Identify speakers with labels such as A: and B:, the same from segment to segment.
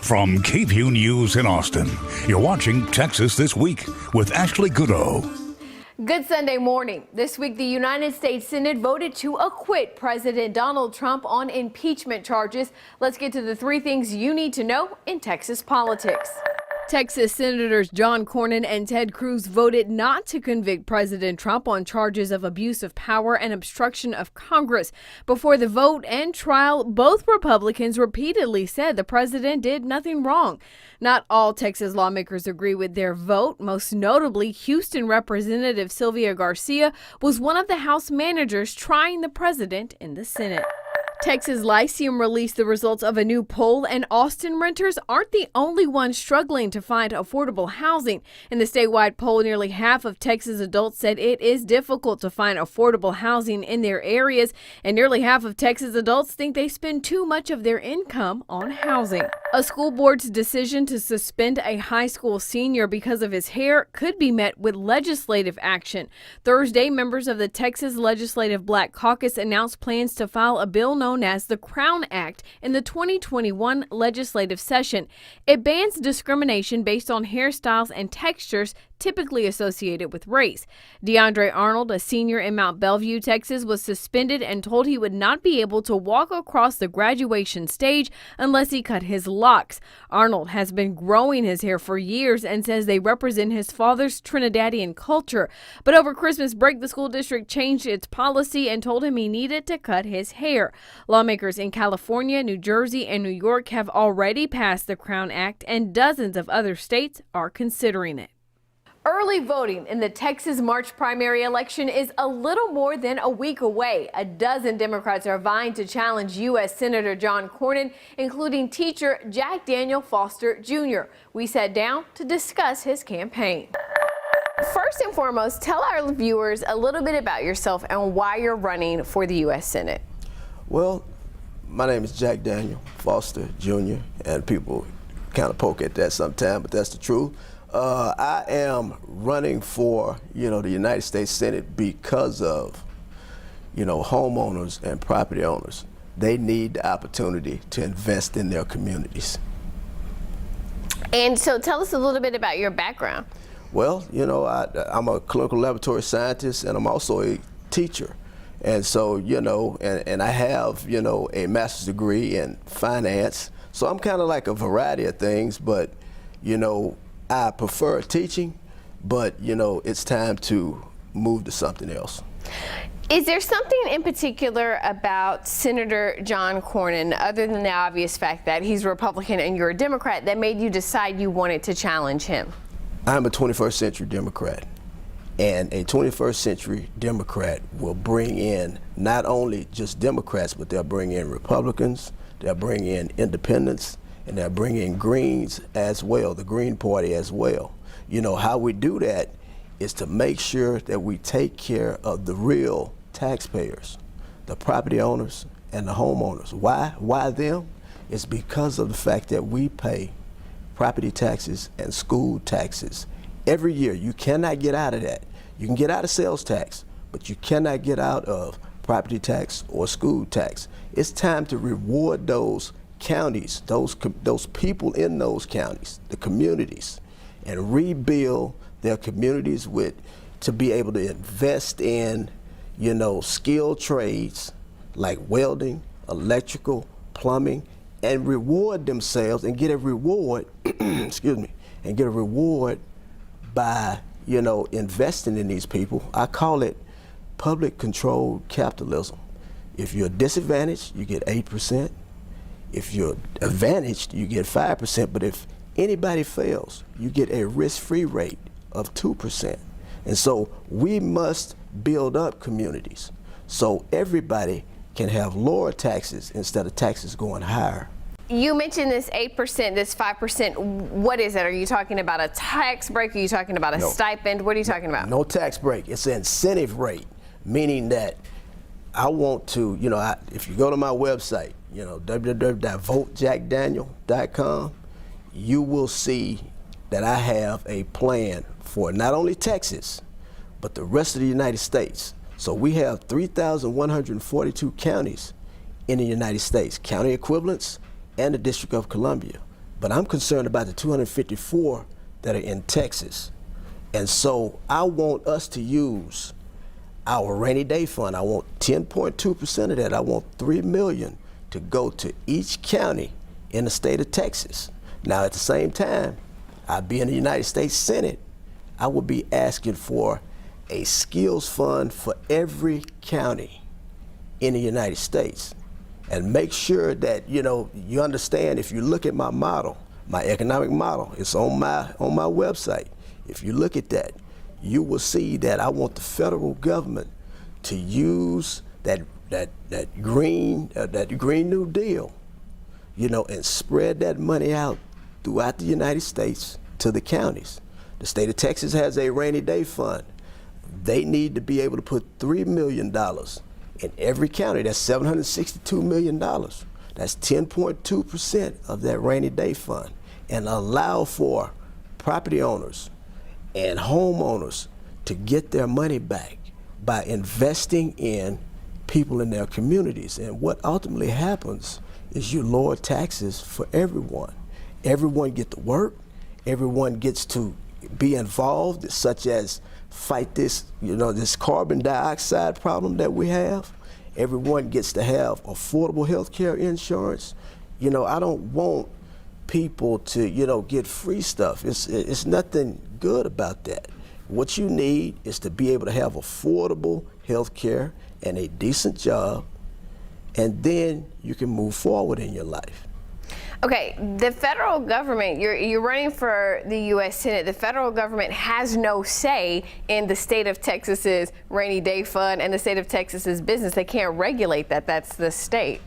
A: From KVUE News in Austin, you're watching Texas This Week with Ashley Goudeau.
B: Good Sunday morning. This week, the United States Senate voted to acquit President Donald Trump on impeachment charges. Let's get to the three things you need to know in Texas politics. Texas Senators John Cornyn and Ted Cruz voted not to convict President Trump on charges of abuse of power and obstruction of Congress. Before the vote and trial, both Republicans repeatedly said the president did nothing wrong. Not all Texas lawmakers agree with their vote. Most notably, Houston Representative Sylvia Garcia was one of the House managers trying the president in the Senate. Texas Lyceum released the results of a new poll, and Austin renters aren't the only ones struggling to find affordable housing. In the statewide poll, nearly half of Texas adults said it is difficult to find affordable housing in their areas, and nearly half of Texas adults think they spend too much of their income on housing. A school board's decision to suspend a high school senior because of his hair could be met with legislative action. Thursday, members of the Texas Legislative Black Caucus announced plans to file a bill known as the Crown Act in the 2021 legislative session. It bans discrimination based on hairstyles and textures typically associated with race. DeAndre Arnold, a senior in Mount Bellevue, Texas, was suspended and told he would not be able to walk across the graduation stage unless he cut his locks. Arnold has been growing his hair for years and says they represent his father's Trinidadian culture. But over Christmas break, the school district changed its policy and told him he needed to cut his hair. Lawmakers in California, New Jersey, and New York have already passed the Crown Act, and dozens of other states are considering it. Early voting in the Texas March primary election is a little more than a week away. A dozen Democrats are vying to challenge U.S. Senator John Cornyn, including teacher Jack Daniel Foster Jr. We sat down to discuss his campaign. First and foremost, tell our viewers a little bit about yourself and why you're running for the U.S. Senate.
C: Well, my name is Jack Daniel Foster Jr., and people kind of poke at that sometimes, but that's the truth. I am running for, the United States Senate because of, homeowners and property owners. They need the opportunity to invest in their communities.
B: And so tell us a little bit about your background.
C: Well, I'm a clinical laboratory scientist, and I'm also a teacher. And so, and I have, a master's degree in finance. So I'm kind of like a variety of things, but, I prefer teaching, but, it's time to move to something else.
B: Is there something in particular about Senator John Cornyn, other than the obvious fact that he's a Republican and you're a Democrat, that made you decide you wanted to challenge him?
C: I'm a 21st century Democrat, and a 21st century Democrat will bring in not only just Democrats, but they'll bring in Republicans, they'll bring in independents, and they'll bring in Greens as well, the Green Party as well. How we do that is to make sure that we take care of the real taxpayers, the property owners and the homeowners. Why them? It's because of the fact that we pay property taxes and school taxes every year. You cannot get out of that. You can get out of sales tax, but you cannot get out of property tax or school tax. It's time to reward those counties, those people in those counties, the communities, and rebuild their communities to be able to invest in, skilled trades like welding, electrical, plumbing, and reward themselves and get a reward, and get a reward by, investing in these people. I call it public controlled capitalism. If you're disadvantaged, you get 8%. If you're advantaged, you get 5%, but if anybody fails, you get a risk-free rate of 2%. And so we must build up communities so everybody can have lower taxes instead of taxes going higher.
B: You mentioned this 8%, this 5%. What is it? Are you talking about a tax break? Are you talking about a stipend? What are you talking about?
C: No tax break. It's an incentive rate, meaning that I want to, if you go to my website, www.votejackdaniel.com, you will see that I have a plan for not only Texas, but the rest of the United States. So we have 3,142 counties in the United States, county equivalents, and the District of Columbia. But I'm concerned about the 254 that are in Texas. And so I want us to use our rainy day fund. I want 10.2% of that. I want $3 million to go to each county in the state of Texas. Now, at the same time, I'll be in the United States Senate. I will be asking for a skills fund for every county in the United States. And make sure that, you understand, if you look at my model, my economic model, it's on my website. If you look at that, you will see that I want the federal government to use that green New Deal, and spread that money out throughout the United States to the counties. The state of Texas has a rainy day fund. They need to be able to put $3 million in every county. That's $762 million. That's 10.2% of that rainy day fund, and allow for property owners and homeowners to get their money back by investing in people in their communities. And what ultimately happens is you lower taxes for everyone. Everyone gets to work. Everyone gets to be involved, such as fight this, this carbon dioxide problem that we have. Everyone gets to have affordable health care insurance. I don't want people to, get free stuff. It's nothing good about that. What you need is to be able to have affordable health care and a decent job, and then you can move forward in your life.
B: Okay, the federal government, you're running for the U.S. Senate. The federal government has no say in the state of Texas's rainy day fund and the state of Texas's business. They can't regulate that. That's the state.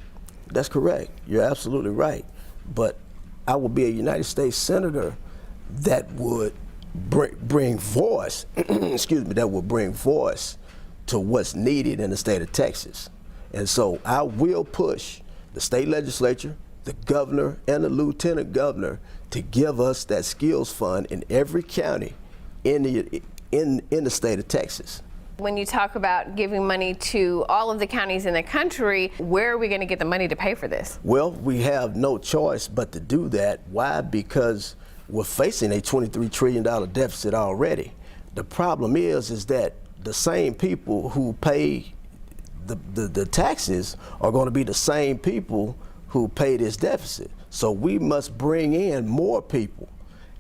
C: That's correct. You're absolutely right. But I will be a United States Senator that would bring voice, that will bring voice to what's needed in the state of Texas. And so I will push the state legislature, the governor, and the lieutenant governor to give us that skills fund in every county in the state of Texas.
B: When you talk about giving money to all of the counties in the country, where are we going to get the money to pay for this?
C: Well, we have no choice but to do that. Why? Because we're facing a $23 trillion deficit already. The problem is that the same people who pay the taxes are going to be the same people who pay this deficit. So we must bring in more people,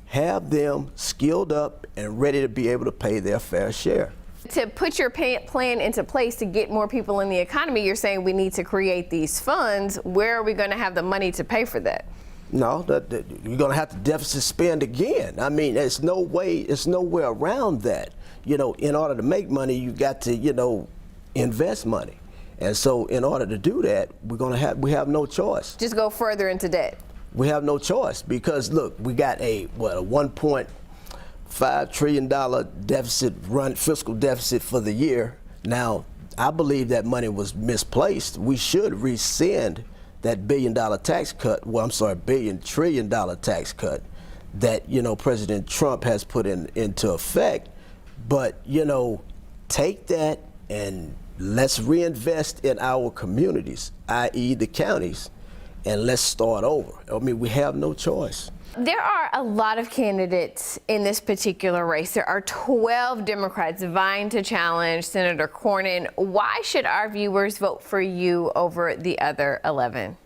C: have them skilled up and ready to be able to pay their fair share.
B: To put your plan into place to get more people in the economy, you're saying we need to create these funds. Where are we going to have the money to pay for that?
C: No, you're going to have to deficit spend again. I mean, there's no way around that. In order to make money, you got to, invest money. And so in order to do that, we have no choice.
B: Just go further into debt.
C: We have no choice because, look, we got a $1.5 trillion fiscal deficit for the year. Now, I believe that money was misplaced. We should rescind that $1 billion tax cut, $1 trillion tax cut that, President Trump has put into effect. But, take that and let's reinvest in our communities, i.e. the counties, and let's start over. I mean, we have no choice.
B: There are a lot of candidates in this particular race. There are 12 Democrats vying to challenge Senator Cornyn. Why should our viewers vote for you over the other 11?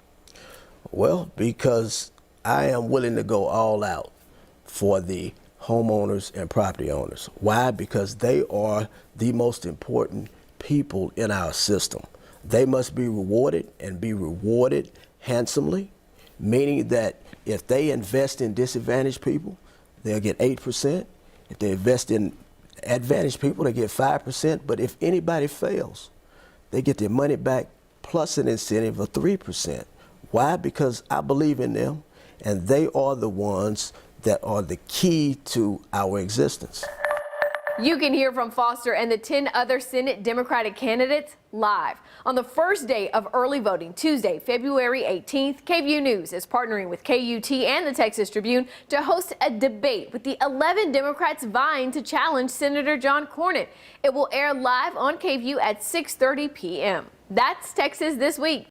C: Well, because I am willing to go all out for the homeowners and property owners. Why? Because they are the most important people in our system. They must be rewarded and be rewarded handsomely, meaning that if they invest in disadvantaged people, they'll get 8%. If they invest in advantaged people, they get 5%. But if anybody fails, they get their money back plus an incentive of 3%. Why? Because I believe in them, and they are the ones that are the key to our existence.
B: You can hear from Foster and the 10 other Senate Democratic candidates live on the first day of early voting, Tuesday, February 18th. KVUE News is partnering with KUT and the Texas Tribune to host a debate with the 11 Democrats vying to challenge Senator John Cornyn. It will air live on KVUE at 6:30 p.m. That's Texas This Week.